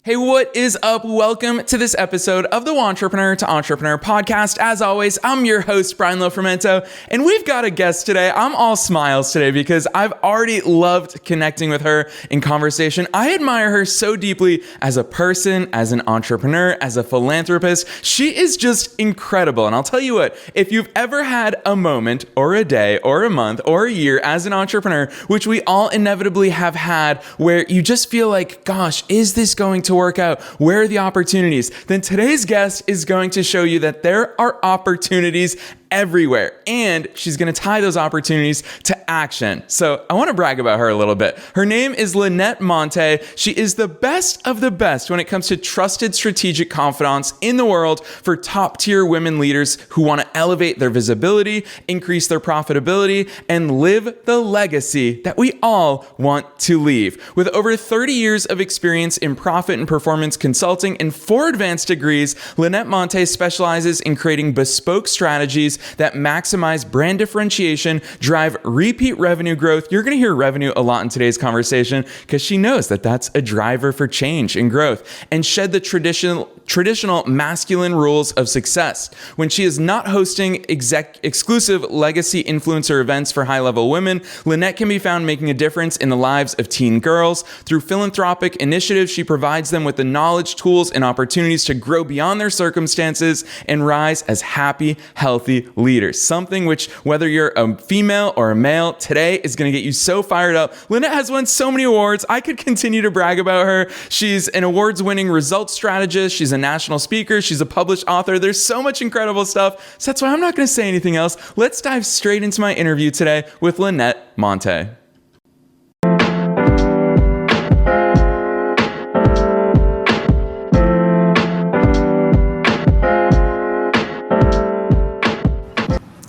Hey, what is up? Welcome to this episode of the Entrepreneur to Entrepreneur podcast. As always, I'm your host, Brian Lofrumento, and we've got a guest today. I'm all smiles today because I've already loved connecting with her in conversation. I admire her so deeply as a person, as an entrepreneur, as a philanthropist. She is just incredible. And I'll tell you what, if you've ever had a moment or a day or a month or a year as an entrepreneur, which we all inevitably have had, where you just feel like, gosh, is this going to work out? Where are the opportunities? Then today's guest is going to show you that there are opportunities everywhere, and she's going to tie those opportunities to action. So I want to brag about her a little bit. Her name is Linette Montae. She is the best of the best when it comes to trusted strategic confidants in the world for top tier women leaders who want to elevate their visibility, increase their profitability, and live the legacy that we all want to leave. With over 30 years of experience in profit and performance consulting and 4 advanced degrees, Linette Montae specializes in creating bespoke strategies that maximize brand differentiation, drive repeat revenue growth. You're going to hear revenue a lot in today's conversation because she knows that that's a driver for change and growth, and shed the traditional masculine rules of success. When she is not hosting exclusive legacy influencer events for high-level women, Linette can be found making a difference in the lives of teen girls. Through philanthropic initiatives, she provides them with the knowledge, tools, and opportunities to grow beyond their circumstances and rise as happy, healthy leaders. Something which, whether you're a female or a male, today is going to get you so fired up. Linette has won so many awards. I could continue to brag about her. She's an awards-winning results strategist. She's a national speaker. She's a published author. There's so much incredible stuff. So that's why I'm not going to say anything else. Let's dive straight into my interview today with Linette Montae.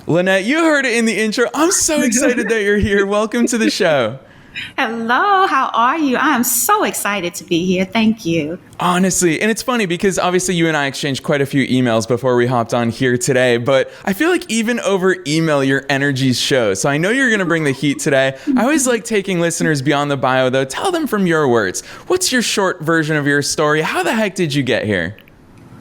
Linette, you heard it in the intro. I'm so excited that you're here. Welcome to the show. Hello, how are you? I am so excited to be here. Thank you. Honestly, and it's funny because obviously you and I exchanged quite a few emails before we hopped on here today, but I feel like even over email, your energy shows. So I know you're going to bring the heat today. I always like taking listeners beyond the bio, though. Tell them from your words. What's your short version of your story? How the heck did you get here?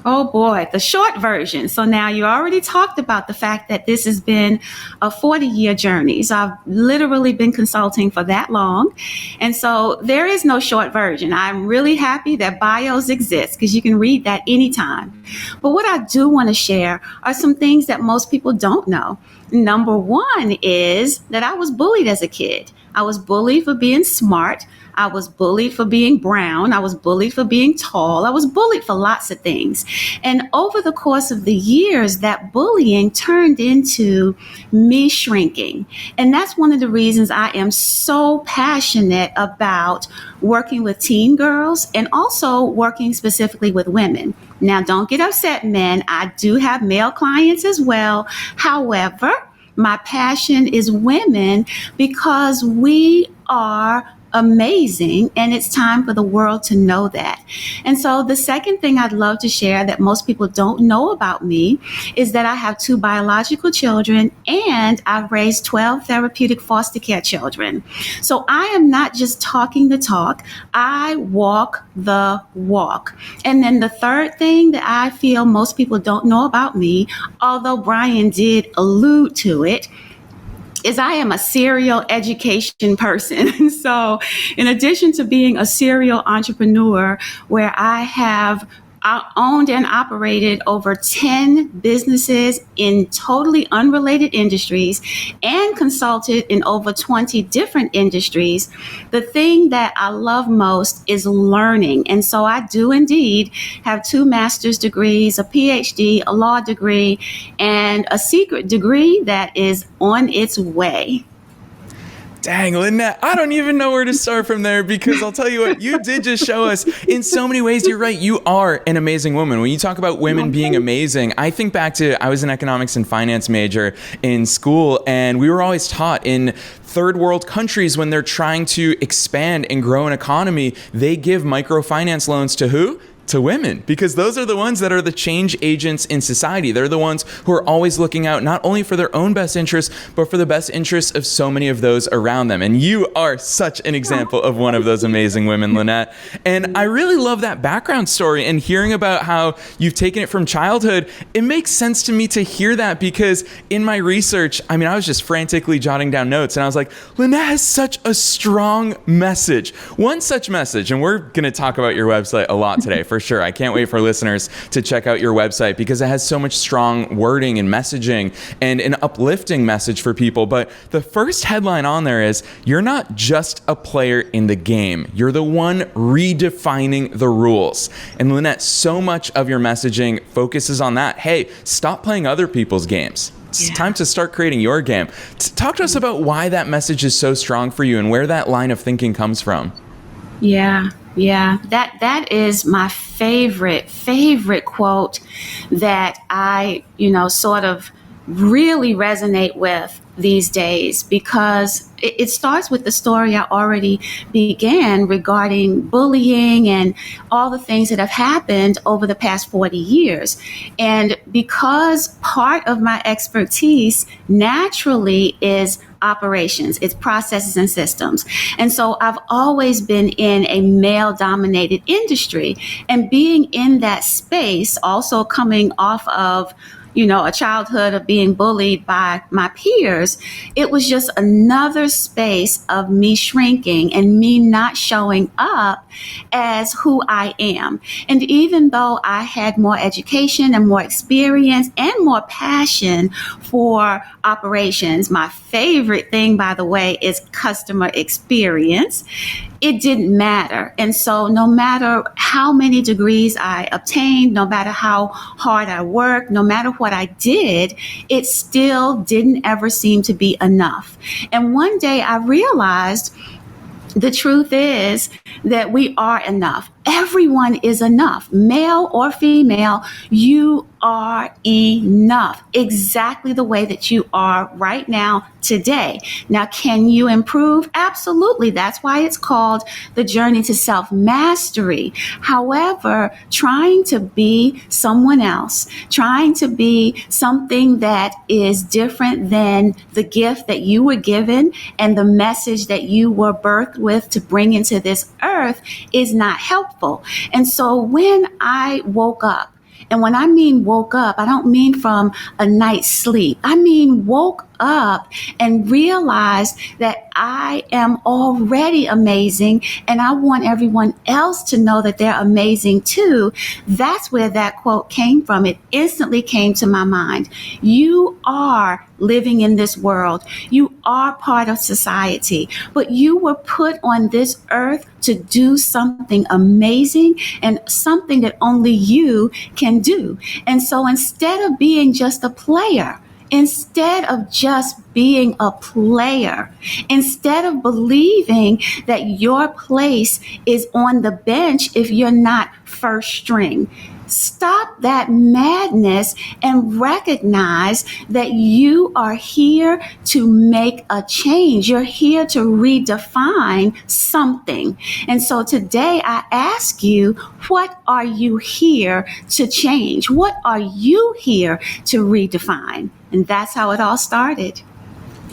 Oh boy, the short version. So now you already talked about the fact that this has been a 40-year journey. So I've literally been consulting for that long. And so there is no short version. I'm really happy that bios exist because you can read that anytime. But what I do want to share are some things that most people don't know. Number one is that I was bullied as a kid. I was bullied for being smart. I was bullied for being brown. I was bullied for being tall. I was bullied for lots of things. And over the course of the years, that bullying turned into me shrinking. And that's one of the reasons I am so passionate about working with teen girls and also working specifically with women. Now, don't get upset, men. I do have male clients as well. However, my passion is women because we are amazing, and it's time for the world to know that. And so the second thing I'd love to share that most people don't know about me is that I have 2 biological children and I've raised 12 therapeutic foster care children. So I am not just talking the talk, I walk the walk. And then the third thing that I feel most people don't know about me, although Brian did allude to it, is I am a serial education person. So in addition to being a serial entrepreneur where I have owned and operated over 10 businesses in totally unrelated industries and consulted in over 20 different industries, the thing that I love most is learning. And so I do indeed have 2 master's degrees, a PhD, a law degree, and a secret degree that is on its way. Dang, Linette, I don't even know where to start from there because I'll tell you what, you did just show us in so many ways. You're right. You are an amazing woman. When you talk about women being amazing, I think back to, I was an economics and finance major in school, and we were always taught in third world countries, when they're trying to expand and grow an economy, they give microfinance loans to who? To women, because those are the ones that are the change agents in society. They're the ones who are always looking out not only for their own best interests, but for the best interests of so many of those around them. And you are such an example of one of those amazing women, Linette. And I really love that background story and hearing about how you've taken it from childhood. It makes sense to me to hear that, because in my research, I was just frantically jotting down notes, and I was like, Linette has such a strong message. One such message, and we're going to talk about your website a lot today, for sure. I can't wait for listeners to check out your website, because it has so much strong wording and messaging and an uplifting message for people. But the first headline on there is, you're not just a player in the game. You're the one redefining the rules. And Linette, so much of your messaging focuses on that. Hey, stop playing other people's games. It's time to start creating your game. Talk to us about why that message is so strong for you and where that line of thinking comes from. Yeah. That is my favorite quote that I, sort of really resonate with these days, because it starts with the story I already began regarding bullying and all the things that have happened over the past 40 years. And because part of my expertise naturally is operations, it's processes and systems. And so I've always been in a male-dominated industry, and being in that space, also coming off of a childhood of being bullied by my peers, it was just another space of me shrinking and me not showing up as who I am. And even though I had more education and more experience and more passion for operations, my favorite thing, by the way, is customer experience, it didn't matter. And so no matter how many degrees I obtained, no matter how hard I worked, no matter what I did, it still didn't ever seem to be enough. And one day I realized the truth is that we are enough. Everyone is enough, male or female. You are enough, exactly the way that you are right now, today. Now, can you improve? Absolutely. That's why it's called the journey to self-mastery. However, trying to be someone else, trying to be something that is different than the gift that you were given and the message that you were birthed with to bring into this earth is not helpful. And so when I woke up, and when I mean woke up, I don't mean from a night's sleep. I mean woke up and realized that I am already amazing, and I want everyone else to know that they're amazing too. That's where that quote came from. It instantly came to my mind. You are living in this world. You are part of society, but you were put on this earth to do something amazing and something that only you can do. And so instead of being just a player, instead of just being a player, instead of believing that your place is on the bench if you're not first string, stop that madness and recognize that you are here to make a change. You're here to redefine something. And so today I ask you, what are you here to change? What are you here to redefine? And that's how it all started.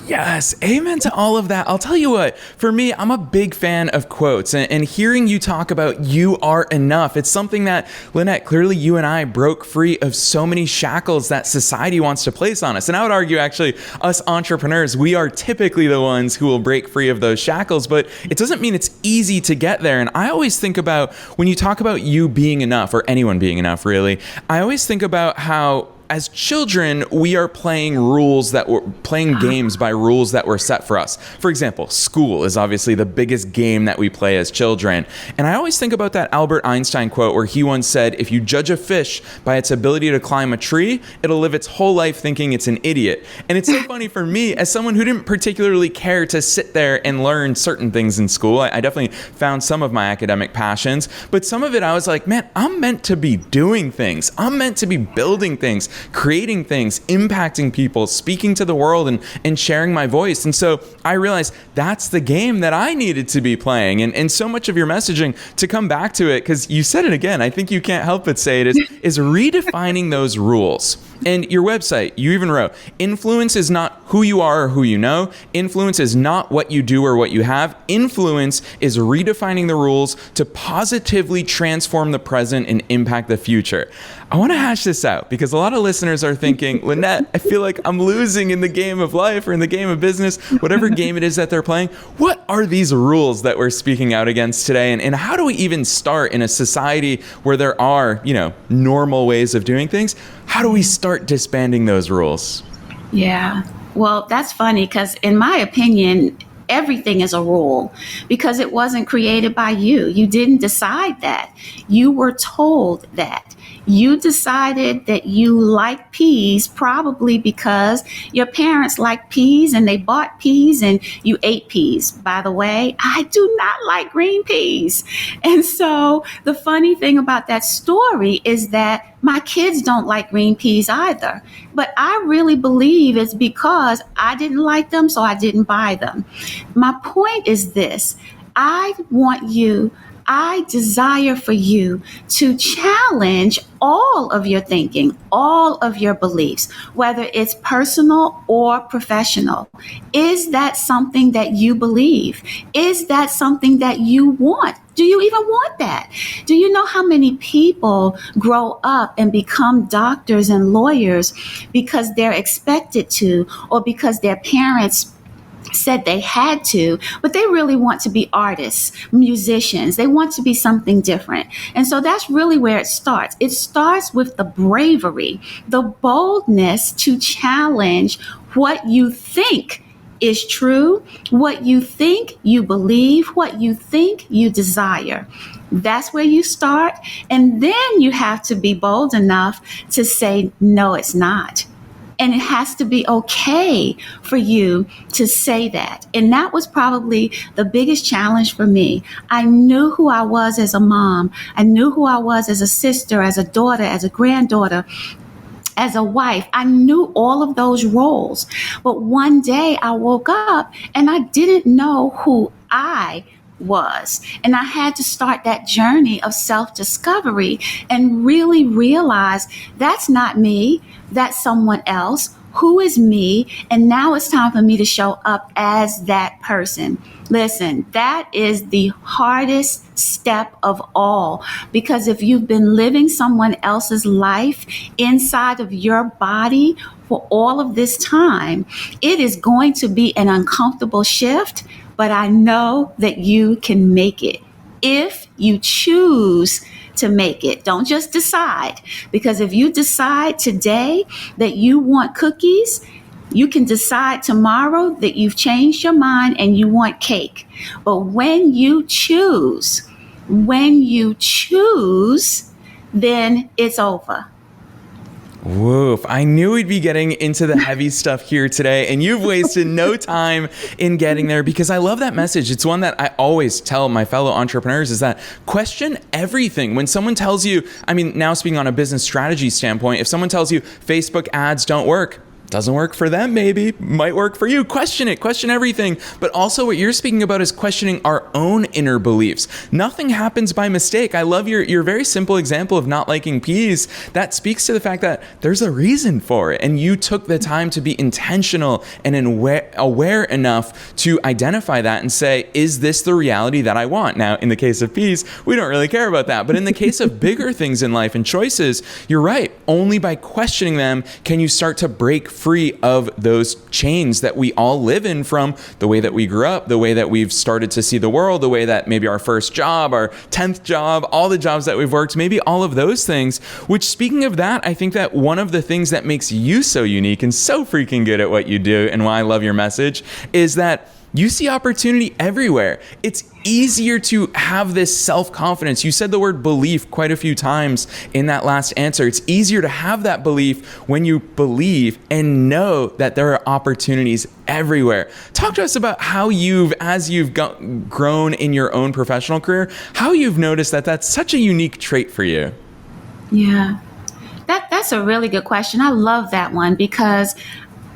Yes, amen to all of that. I'll tell you what, for me, I'm a big fan of quotes, and hearing you talk about you are enough. It's something that, Linette, clearly you and I broke free of so many shackles that society wants to place on us. And I would argue, actually, us entrepreneurs, we are typically the ones who will break free of those shackles, but it doesn't mean it's easy to get there. And I always think about, when you talk about you being enough, or anyone being enough, really, I always think about how as children, we are playing games by rules that were set for us. For example, school is obviously the biggest game that we play as children. And I always think about that Albert Einstein quote where he once said, if you judge a fish by its ability to climb a tree, it'll live its whole life thinking it's an idiot. And it's so funny for me, as someone who didn't particularly care to sit there and learn certain things in school. I definitely found some of my academic passions, but some of it I was like, man, I'm meant to be doing things. I'm meant to be building things. creating things, impacting people, speaking to the world, and sharing my voice. And so I realized that's the game that I needed to be playing. And so much of your messaging, to come back to it, because you said it again, I think you can't help but say it, is redefining those rules. And your website, you even wrote, influence is not who you are or who you know. Influence is not what you do or what you have. Influence is redefining the rules to positively transform the present and impact the future. I want to hash this out because a lot of listeners are thinking, Linette, I feel like I'm losing in the game of life or in the game of business, whatever game it is that they're playing. What are these rules that we're speaking out against today? And how do we even start in a society where there are, normal ways of doing things? How do we start disbanding those rules? Yeah. Well, that's funny because in my opinion, everything is a rule because it wasn't created by you. You didn't decide that. You were told that. You decided that you like peas probably because your parents liked peas and they bought peas and you ate peas. By the way, I do not like green peas. And so the funny thing about that story is that my kids don't like green peas either. But I really believe it's because I didn't like them, so I didn't buy them. My point is this. I desire for you to challenge all of your thinking, all of your beliefs, whether it's personal or professional. Is that something that you believe? Is that something that you want? Do you even want that? Do you know how many people grow up and become doctors and lawyers because they're expected to, or because their parents said they had to, but they really want to be artists, musicians. They want to be something different. And so that's really where it starts. It starts with the bravery, the boldness to challenge what you think is true, what you think you believe, what you think you desire. That's where you start. And then you have to be bold enough to say, no, it's not. And it has to be okay for you to say that. And that was probably the biggest challenge for me. I knew who I was as a mom. I knew who I was as a sister, as a daughter, as a granddaughter, as a wife. I knew all of those roles. But one day I woke up and I didn't know who I was. And I had to start that journey of self-discovery and really realize that's not me, that's someone else. Who is me? And now it's time for me to show up as that person. Listen, that is the hardest step of all, because if you've been living someone else's life inside of your body for all of this time, it is going to be an uncomfortable shift, but I know that you can make it if you choose to make it. Don't just decide, because if you decide today that you want cookies, you can decide tomorrow that you've changed your mind and you want cake. But when you choose, then it's over. Woof. I knew we'd be getting into the heavy stuff here today, and you've wasted no time in getting there, because I love that message. It's one that I always tell my fellow entrepreneurs, is that question everything. When someone tells you, now speaking on a business strategy standpoint, if someone tells you Facebook ads don't work, doesn't work for them, maybe, might work for you. Question it, question everything. But also what you're speaking about is questioning our own inner beliefs. Nothing happens by mistake. I love your very simple example of not liking peas. That speaks to the fact that there's a reason for it. And you took the time to be intentional and aware enough to identify that and say, is this the reality that I want? Now, in the case of peas, we don't really care about that. But in the case of bigger things in life and choices, you're right. Only by questioning them can you start to break free of those chains that we all live in, from the way that we grew up, the way that we've started to see the world, the way that maybe our first job, our 10th job, all the jobs that we've worked, maybe all of those things. Which, speaking of that, I think that one of the things that makes you so unique and so freaking good at what you do, and why I love your message, is that you see opportunity everywhere. It's easier to have this self-confidence. You said the word belief quite a few times in that last answer. It's easier to have that belief when you believe and know that there are opportunities everywhere. Talk to us about how as you've grown in your own professional career, how you've noticed that that's such a unique trait for you. Yeah. That's that's a really good question. I love that one because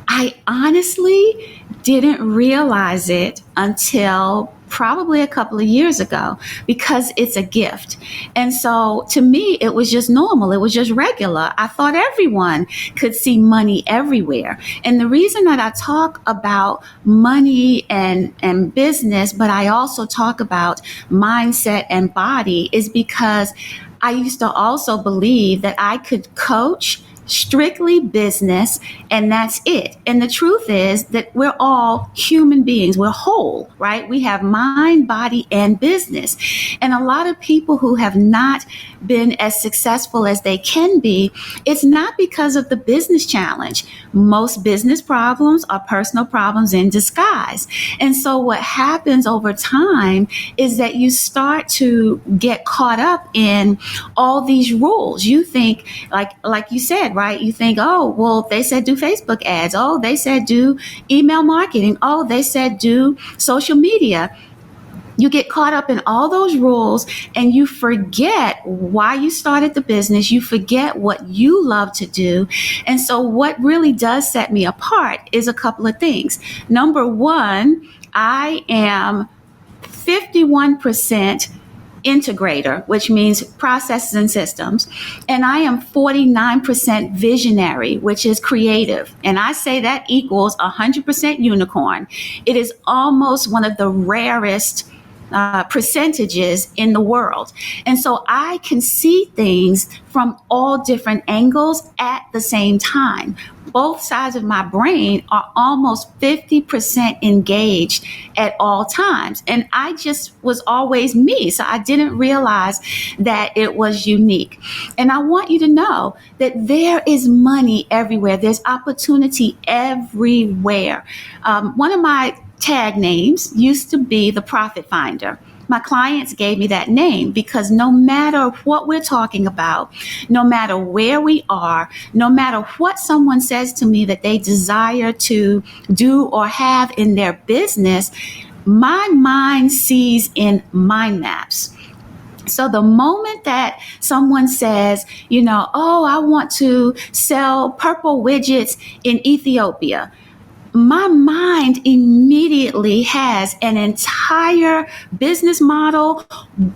I honestly didn't realize it until probably a couple of years ago because it's a gift. And so to me, it was just normal. It was just regular. I thought everyone could see money everywhere. And the reason that I talk about money and business, but I also talk about mindset and body is because I used to also believe that I could coach strictly business and that's it. And the truth is that we're all human beings. We're whole, right? We have mind, body, and business. And a lot of people who have not been as successful as they can be, it's not because of the business challenge. Most business problems are personal problems in disguise. And so what happens over time is that you start to get caught up in all these rules. You think, like you said, right? You think, oh, well, they said do Facebook ads. Oh, they said do email marketing. Oh, they said do social media. You get caught up in all those rules and you forget why you started the business. You forget what you love to do. And so what really does set me apart is a couple of things. Number one, I am 51% integrator, which means processes and systems. And I am 49% visionary, which is creative. And I say that equals 100% unicorn. It is almost one of the rarest percentages in the world. And so I can see things from all different angles at the same time. Both sides of my brain are almost 50% engaged at all times. And I just was always me. So I didn't realize that it was unique. And I want you to know that there is money everywhere. There's opportunity everywhere. One of my tag names used to be the Profit Finder. My clients gave me that name because no matter what we're talking about, no matter where we are, no matter what someone says to me that they desire to do or have in their business, my mind sees in mind maps. So the moment that someone says, oh, I want to sell purple widgets in Ethiopia, my mind immediately has an entire business model,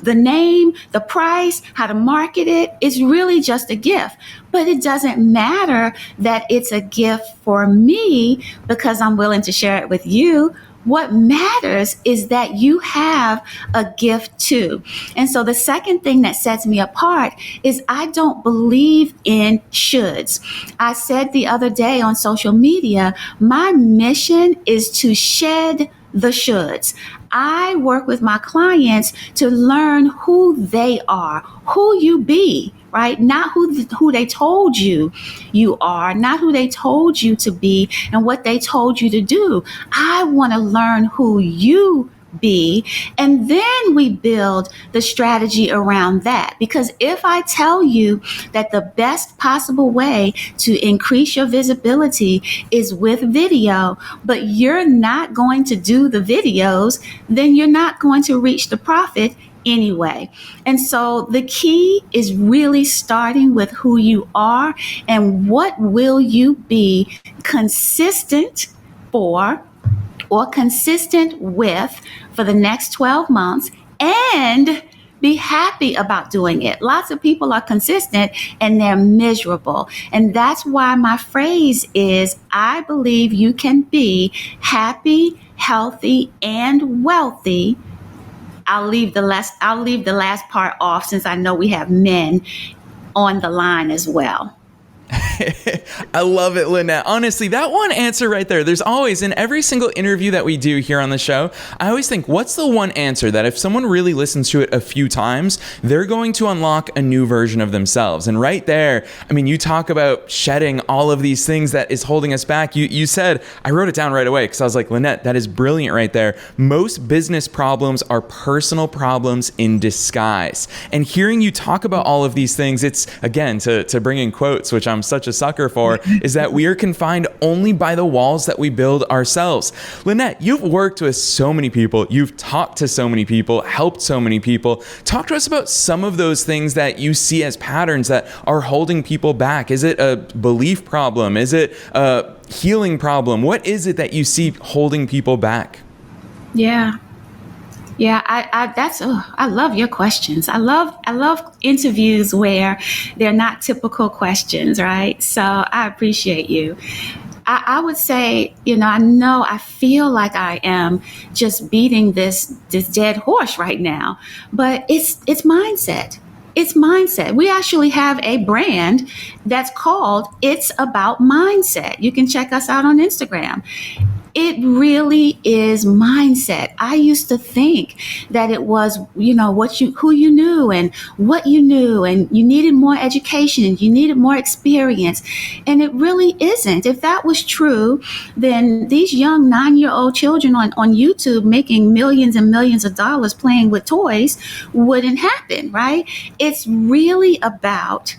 the name, the price, how to market it. It's really just a gift. But it doesn't matter that it's a gift for me because I'm willing to share it with you. What matters is that you have a gift too. And so the second thing that sets me apart is I don't believe in shoulds. I said the other day on social media, my mission is to shed the shoulds. I work with my clients to learn who they are, who you be, right? Not who they told you are, not who they told you to be and what they told you to do. I want to learn who you be, and then we build the strategy around that. Because if I tell you that the best possible way to increase your visibility is with video, but you're not going to do the videos, then you're not going to reach the profit anyway. And so the key is really starting with who you are and what will you be consistent for or consistent with for the next 12 months and be happy about doing it. Lots of people are consistent and they're miserable. And that's why my phrase is, I believe you can be happy, healthy, and wealthy. I'll leave the last part off since I know we have men on the line as well. I love it, Linette. Honestly, that one answer right there, there's always, in every single interview that we do here on the show, I always think, what's the one answer that if someone really listens to it a few times, they're going to unlock a new version of themselves? And right there, I mean, you talk about shedding all of these things that is holding us back. You said, I wrote it down right away because I was like, Linette, that is brilliant right there. Most business problems are personal problems in disguise. And hearing you talk about all of these things, it's, again, to bring in quotes, which I'm such such a sucker for is that we are confined only by the walls that we build ourselves. Linette, you've worked with so many people. You've talked to so many people, helped so many people. Talk to us about some of those things that you see as patterns that are holding people back. Is it a belief problem? Is it a healing problem? What is it that you see holding people back? Yeah. Yeah, I love your questions. I love interviews where they're not typical questions, right? So I appreciate you. I would say, I feel like I am just beating this dead horse right now, but it's mindset. It's mindset. We actually have a brand that's called It's About Mindset. You can check us out on Instagram. It really is mindset. I used to think that it was, who you knew and what you knew, and you needed more education and you needed more experience. And it really isn't. If that was true, then these young 9-year-old children on YouTube making millions and millions of dollars playing with toys wouldn't happen, right? It's really about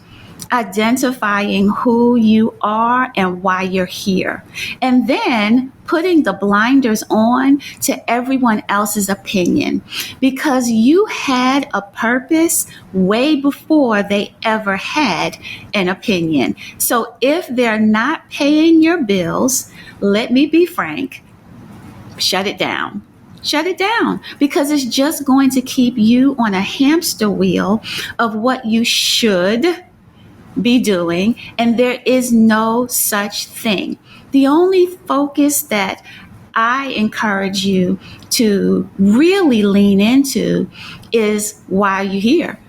identifying who you are and why you're here, and then putting the blinders on to everyone else's opinion, because you had a purpose way before they ever had an opinion. So if they're not paying your bills, let me be frank, shut it down. Shut it down, because it's just going to keep you on a hamster wheel of what you should be doing, and there is no such thing. The only focus that I encourage you to really lean into is why you're here.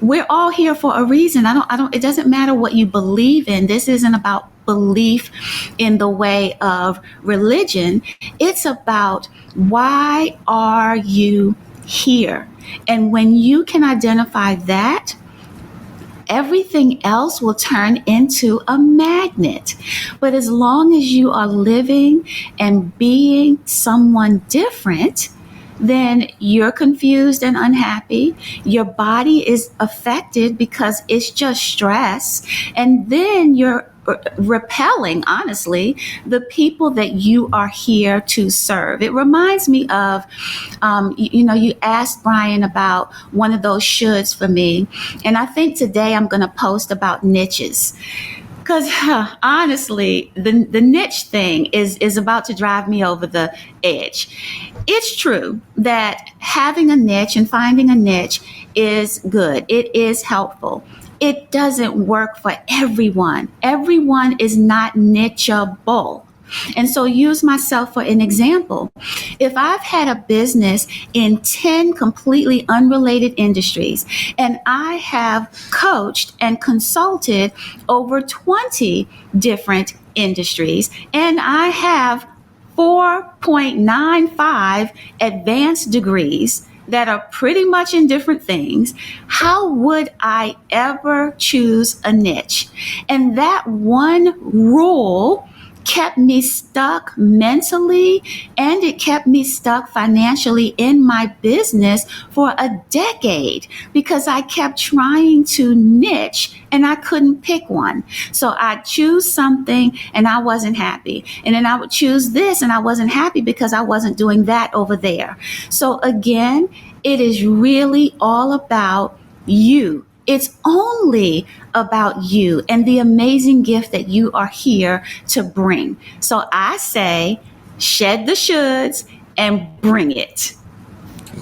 We're all here for a reason. It doesn't matter what you believe in. This isn't about belief in the way of religion. It's about why are you here? And when you can identify that, everything else will turn into a magnet. But as long as you are living and being someone different, then you're confused and unhappy. Your body is affected because it's just stress. And then you're repelling, honestly, the people that you are here to serve. It reminds me of, you asked Brian about one of those shoulds for me. And I think today I'm going to post about niches. Because honestly, the niche thing is about to drive me over the edge. It's true that having a niche and finding a niche is good. It is helpful. It doesn't work for everyone. Everyone is not nicheable. And so use myself for an example. If I've had a business in 10 completely unrelated industries, and I have coached and consulted over 20 different industries, and I have 4.95 advanced degrees that are pretty much in different things, how would I ever choose a niche? And that one rule kept me stuck mentally, and it kept me stuck financially in my business for a decade, because I kept trying to niche and I couldn't pick one. So I'd choose something and I wasn't happy. And then I would choose this and I wasn't happy because I wasn't doing that over there. So again, it is really all about you. It's only about you and the amazing gift that you are here to bring. So I say, shed the shoulds and bring it.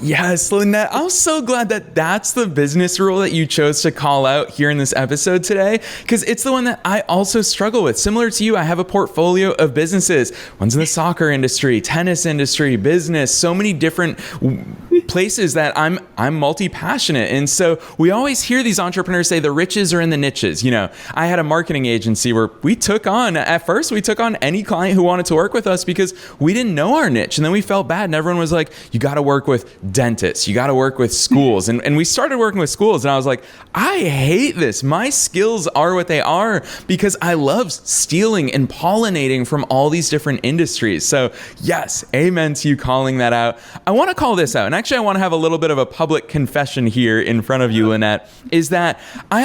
Yes, Linette, I'm so glad that that's the business rule that you chose to call out here in this episode today, because it's the one that I also struggle with. Similar to you, I have a portfolio of businesses. One's in the soccer industry, tennis industry, business, so many different places that I'm multi-passionate. And so we always hear these entrepreneurs say the riches are in the niches. I had a marketing agency where at first we took on any client who wanted to work with us because we didn't know our niche. And then we felt bad and everyone was like, you got to work with dentists, you got to work with schools. And we started working with schools and I was like, I hate this. My skills are what they are because I love stealing and pollinating from all these different industries. So yes, amen to you calling that out. I want to call this out. And actually, I want to have a little bit of a public confession here in front of you, Linette, is that I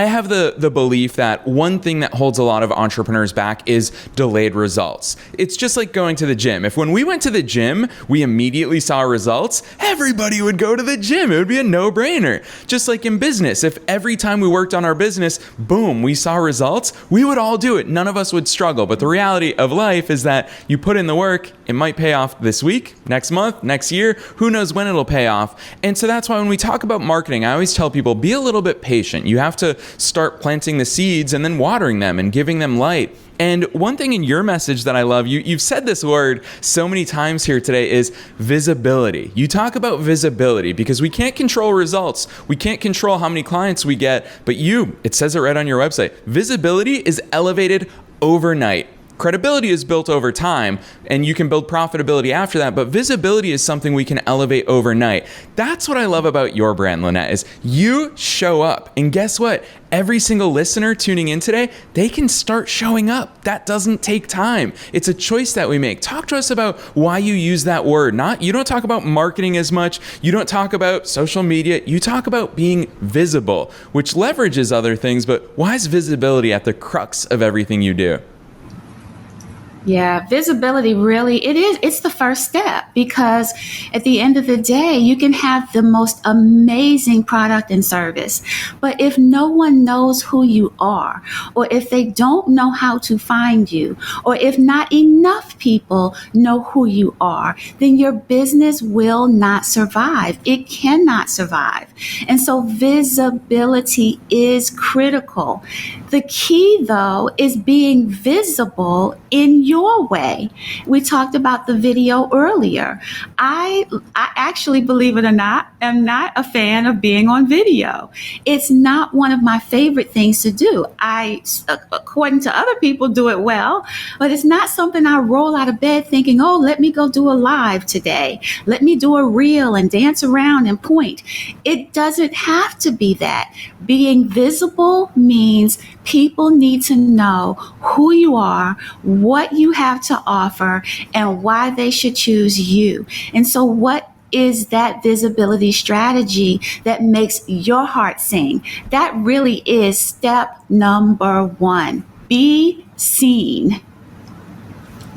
have the belief that one thing that holds a lot of entrepreneurs back is delayed results. It's just like going to the gym. If when we went to the gym, we immediately saw results, everybody would go to the gym. It would be a no-brainer. Just like in business, if every time we worked on our business, boom, we saw results, we would all do it. None of us would struggle. But the reality of life is that you put in the work, it might pay off this week, next month, next year, who knows when it'll pay off. And so that's why when we talk about marketing, I always tell people, be a little bit patient. You have to start planting the seeds and then watering them and giving them light. And one thing in your message that I love, you've said this word so many times here today, is visibility. You talk about visibility because we can't control results. We can't control how many clients we get, but it says it right on your website. Visibility is elevated overnight. Credibility is built over time, and you can build profitability after that, but visibility is something we can elevate overnight. That's what I love about your brand, Linette, is you show up. And guess what? Every single listener tuning in today, they can start showing up. That doesn't take time. It's a choice that we make. Talk to us about why you use that word. You don't talk about marketing as much. You don't talk about social media. You talk about being visible, which leverages other things, but why is visibility at the crux of everything you do? Yeah, visibility it's the first step, because at the end of the day, you can have the most amazing product and service. But if no one knows who you are, or if they don't know how to find you, or if not enough people know who you are, then your business will not survive. It cannot survive. And so visibility is critical. The key, though, is being visible in your way. We talked about the video earlier. I actually, believe it or not, am not a fan of being on video. It's not one of my favorite things to do. I, according to other people, do it well, but it's not something I roll out of bed thinking, oh, let me go do a live today. Let me do a reel and dance around and point. It doesn't have to be that. Being visible means people need to know who you are, what you have to offer, and why they should choose you. And so what is that visibility strategy that makes your heart sing? That really is step number one. Be seen.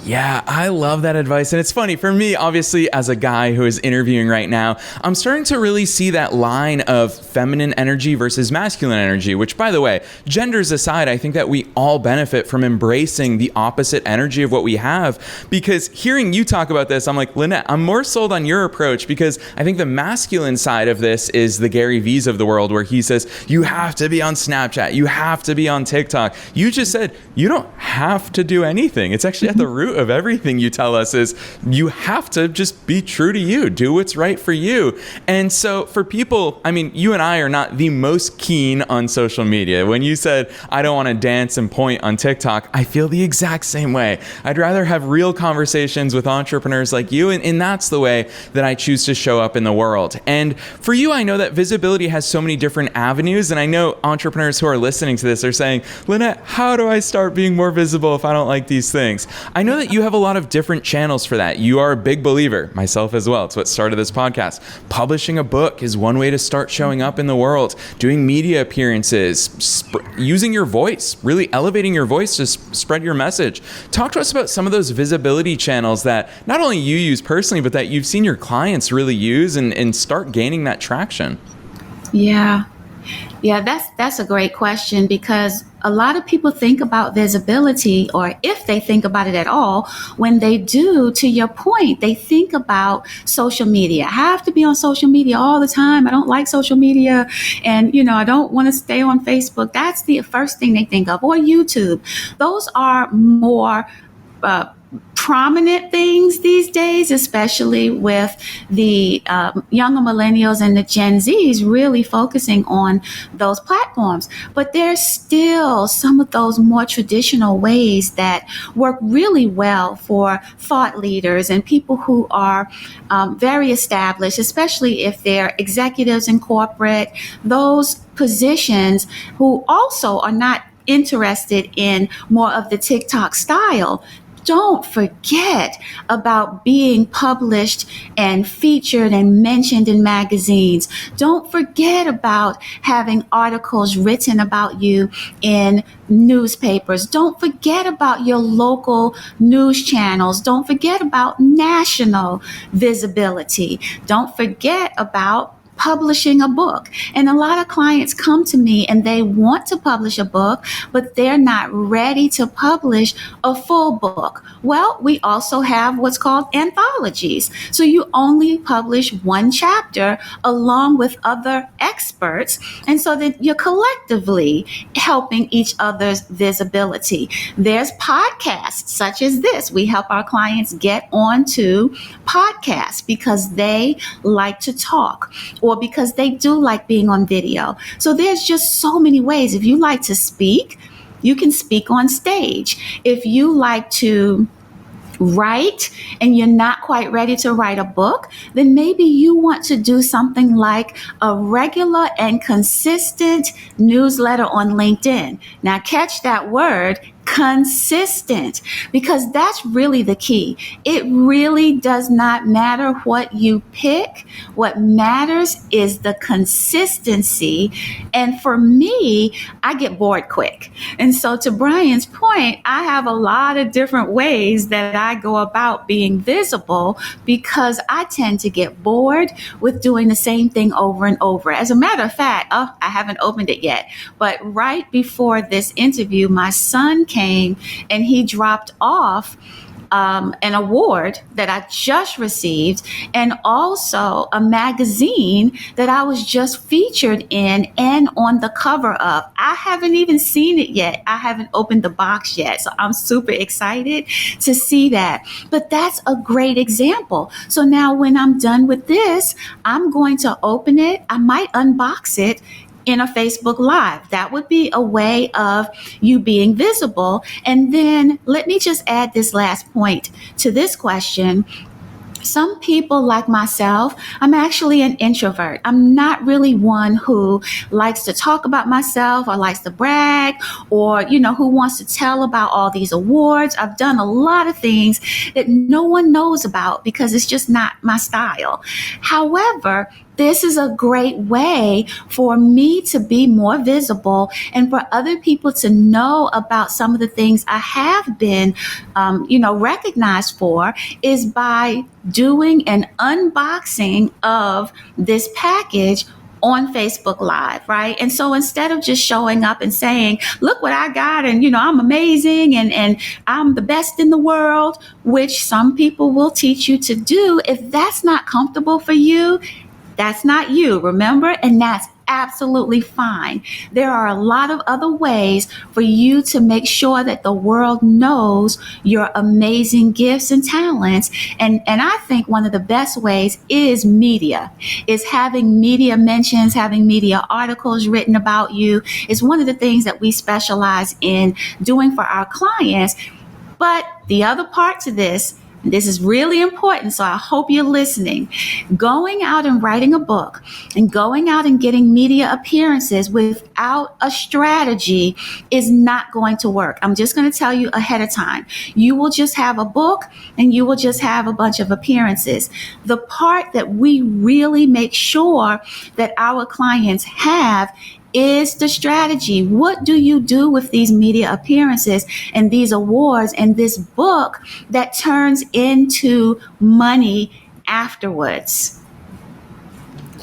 Yeah, I love that advice. And it's funny for me, obviously, as a guy who is interviewing right now, I'm starting to really see that line of feminine energy versus masculine energy, which, by the way, genders aside, I think that we all benefit from embracing the opposite energy of what we have. Because hearing you talk about this, I'm like, Linette, I'm more sold on your approach, because I think the masculine side of this is the Gary V's of the world, where he says, you have to be on Snapchat, you have to be on TikTok. You just said, you don't have to do anything. It's actually at the root of everything you tell us is you have to just be true to you, do what's right for you. And so for people, I mean, you and I are not the most keen on social media. When you said, I don't want to dance and point on TikTok, I feel the exact same way. I'd rather have real conversations with entrepreneurs like you, and that's the way that I choose to show up in the world. And for you, I know that visibility has so many different avenues, and I know entrepreneurs who are listening to this are saying, Linette, how do I start being more visible if I don't like these things? I know that you have a lot of different channels for that. You are a big believer, myself as well. It's what started this podcast. Publishing a book is one way to start showing up in the world. Doing media appearances, using your voice, really elevating your voice to spread your message. Talk to us about some of those visibility channels that not only you use personally, but that you've seen your clients really use and start gaining that traction. Yeah, that's a great question, because a lot of people think about visibility, or if they think about it at all, when they do, to your point, they think about social media. I have to be on social media all the time. I don't like social media, and I don't want to stay on Facebook. That's the first thing they think of, or YouTube. Those are more prominent things these days, especially with the younger millennials and the Gen Zs really focusing on those platforms. But there's still some of those more traditional ways that work really well for thought leaders and people who are very established, especially if they're executives in corporate, those positions who also are not interested in more of the TikTok style. Don't forget about being published and featured and mentioned in magazines. Don't forget about having articles written about you in newspapers. Don't forget about your local news channels. Don't forget about national visibility. Don't forget about publishing a book. And a lot of clients come to me and they want to publish a book, but they're not ready to publish a full book. Well, we also have what's called anthologies. So you only publish one chapter along with other experts. And so that you're collectively helping each other's visibility. There's podcasts such as this. We help our clients get onto podcasts because they like to talk, or because they do like being on video. So there's just so many ways. If you like to speak, you can speak on stage. If you like to write and you're not quite ready to write a book, then maybe you want to do something like a regular and consistent newsletter on LinkedIn. Now catch that word, consistent, because that's really the key. It really does not matter what you pick. What matters is the consistency. And for me, I get bored quick. And so to Brian's point, I have a lot of different ways that I go about being visible because I tend to get bored with doing the same thing over and over. As a matter of fact, I haven't opened it yet, but right before this interview, my son came and he dropped off an award that I just received, and also a magazine that I was just featured in and on the cover of. I haven't even seen it yet. I haven't opened the box yet. So I'm super excited to see that. But that's a great example. So now when I'm done with this, I'm going to open it. I might unbox it in a Facebook Live. That would be a way of you being visible. And then let me just add this last point to this question. Some people like myself, I'm actually an introvert. I'm not really one who likes to talk about myself or likes to brag or, who wants to tell about all these awards. I've done a lot of things that no one knows about because it's just not my style. However, this is a great way for me to be more visible and for other people to know about some of the things I have been, recognized for, is by doing an unboxing of this package on Facebook Live, right? And so instead of just showing up and saying, look what I got, and, I'm amazing and I'm the best in the world, which some people will teach you to do, if that's not comfortable for you, that's not you, remember? And that's absolutely fine. There are a lot of other ways for you to make sure that the world knows your amazing gifts and talents. And I think one of the best ways is media, is having media mentions, having media articles written about you is one of the things that we specialize in doing for our clients. But the other part to this is really important, so I hope you're listening. Going out and writing a book and going out and getting media appearances without a strategy is not going to work. I'm just going to tell you ahead of time. You will just have a book and you will just have a bunch of appearances. The part that we really make sure that our clients have is the strategy. What do you do with these media appearances and these awards and this book that turns into money afterwards?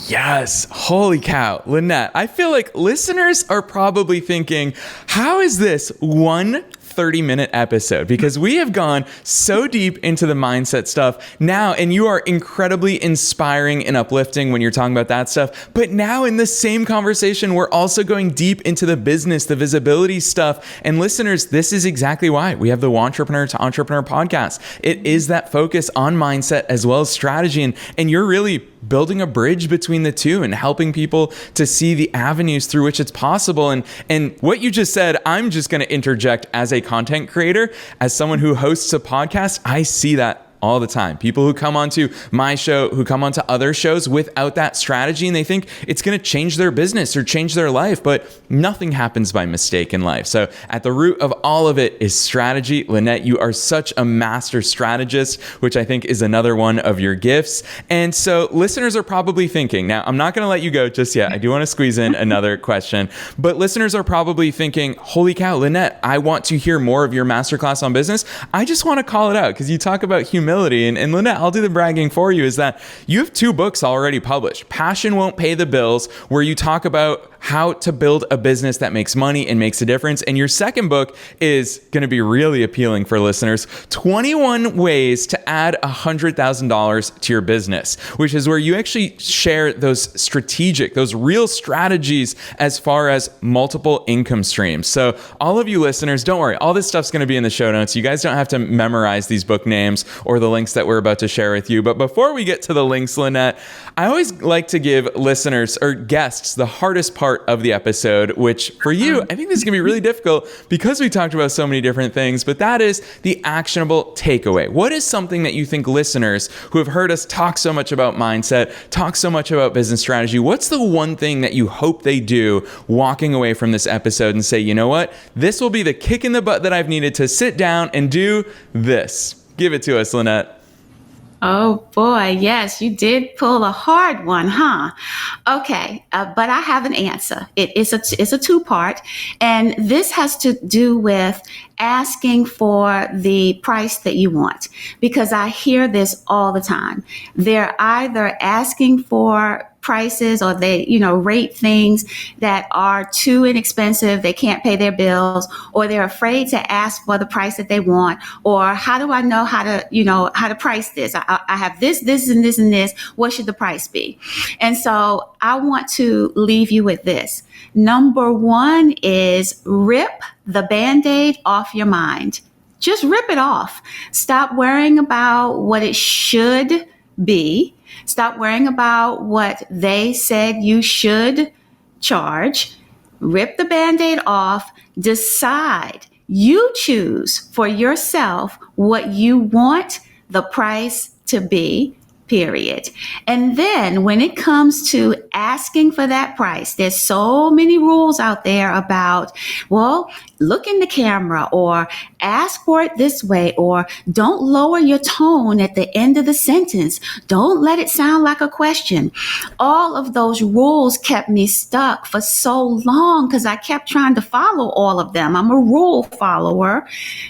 Yes. Holy cow. Linette, I feel like listeners are probably thinking, how is this one 30-minute episode? Because we have gone so deep into the mindset stuff now, and you are incredibly inspiring and uplifting when you're talking about that stuff. But now in the same conversation, we're also going deep into the business, the visibility stuff. And listeners, this is exactly why we have the Wantrepreneur to Entrepreneur podcast. It is that focus on mindset as well as strategy. And you're really building a bridge between the two and helping people to see the avenues through which it's possible. And what you just said, I'm just going to interject as a content creator, as someone who hosts a podcast. I see that all the time. People who come onto my show, who come onto other shows without that strategy, and they think it's going to change their business or change their life, but nothing happens by mistake in life. So at the root of all of it is strategy. Linette, you are such a master strategist, which I think is another one of your gifts. And so listeners are probably thinking, now I'm not going to let you go just yet. I do want to squeeze in another question, but listeners are probably thinking, holy cow, Linette, I want to hear more of your masterclass on business. I just want to call it out because you talk about humility, and Linette, I'll do the bragging for you, is that you have 2 books already published. Passion Won't Pay the Bills, where you talk about how to build a business that makes money and makes a difference. And your second book is going to be really appealing for listeners, 21 Ways to Add $100,000 to Your Business, which is where you actually share those real strategies as far as multiple income streams. So all of you listeners, don't worry, all this stuff's going to be in the show notes. You guys don't have to memorize these book names or the links that we're about to share with you. But before we get to the links, Linette, I always like to give listeners or guests the hardest part of the episode, which for you, I think this is going to be really difficult because we talked about so many different things, but that is the actionable takeaway. What is something that you think listeners who have heard us talk so much about mindset, talk so much about business strategy, what's the one thing that you hope they do walking away from this episode and say, you know what, this will be the kick in the butt that I've needed to sit down and do this? Give it to us, Linette. Oh boy, yes, you did pull a hard one, huh? Okay, but I have an answer. It's a 2-part, and this has to do with asking for the price that you want, because I hear this all the time. They're either asking for prices, or they, rate things that are too inexpensive. They can't pay their bills, or they're afraid to ask for the price that they want, or how do I know how to price this? I have this, and this, and this. What should the price be? And so I want to leave you with this. Number 1 is rip the Band-Aid off your mind. Just rip it off. Stop worrying about what it should be. Stop worrying about what they said you should charge. Rip the Band-Aid off. Decide. You choose for yourself what you want the price to be, period. And then when it comes to asking for that price, there's so many rules out there about, well, look in the camera, or ask for it this way, or don't lower your tone at the end of the sentence. Don't let it sound like a question. All of those rules kept me stuck for so long because I kept trying to follow all of them. I'm a rule follower.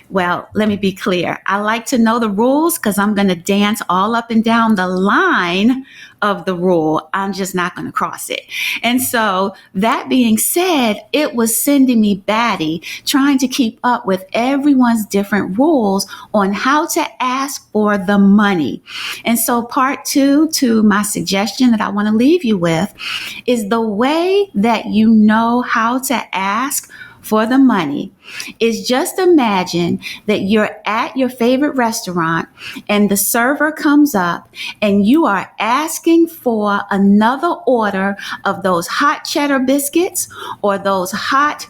Well, let me be clear. I like to know the rules because I'm going to dance all up and down the line of the rule. I'm just not going to cross it. And so that being said, it was sending me batty trying to keep up with everyone's different rules on how to ask for the money. And so part 2 to my suggestion that I want to leave you with is the way that you know how to ask for the money is just imagine that you're at your favorite restaurant and the server comes up and you are asking for another order of those hot cheddar biscuits or those hot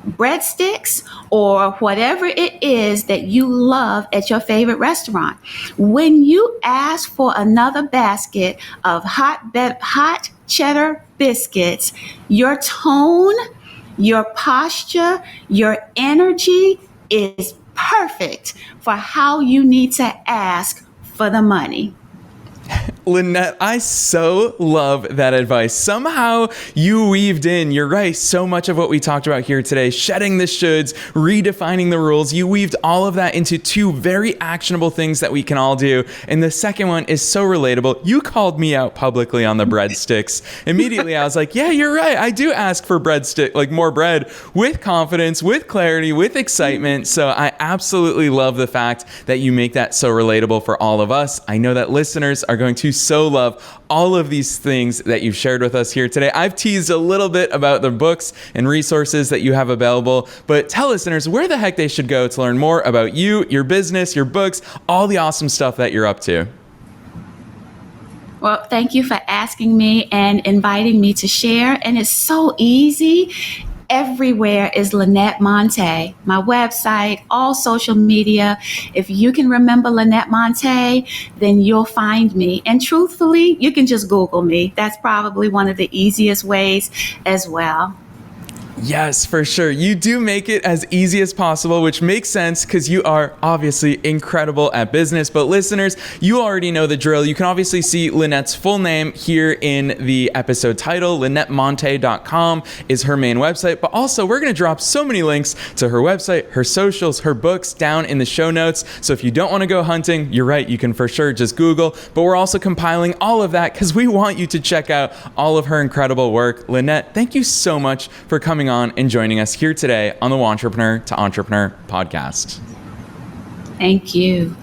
breadsticks or whatever it is that you love at your favorite restaurant. When you ask for another basket of hot cheddar biscuits, your tone, your posture, your energy is perfect for how you need to ask for the money. Linette, I so love that advice. Somehow you weaved in, you're right, so much of what we talked about here today, shedding the shoulds, redefining the rules. You weaved all of that into 2 very actionable things that we can all do. And the second one is so relatable. You called me out publicly on the breadsticks. Immediately I was like, yeah, you're right. I do ask for more bread with confidence, with clarity, with excitement. So I absolutely love the fact that you make that so relatable for all of us. I know that listeners are going to so love all of these things that you've shared with us here today. I've teased a little bit about the books and resources that you have available, but tell listeners where the heck they should go to learn more about you, your business, your books, all the awesome stuff that you're up to. Well, thank you for asking me and inviting me to share. And it's so easy. everywhere is Linette Montae. My website, all social media. If you can remember Linette Montae, then you'll find me. And truthfully, you can just Google me. That's probably one of the easiest ways as well. Yes, for sure. You do make it as easy as possible, which makes sense because you are obviously incredible at business. But listeners, you already know the drill. You can obviously see Linette's full name here in the episode title. LinetteMontae.com is her main website. But also, we're going to drop so many links to her website, her socials, her books down in the show notes. So if you don't want to go hunting, you're right. You can for sure just Google. But we're also compiling all of that because we want you to check out all of her incredible work. Linette, thank you so much for coming on and joining us here today on the Wantrepreneur to Entrepreneur podcast. Thank you.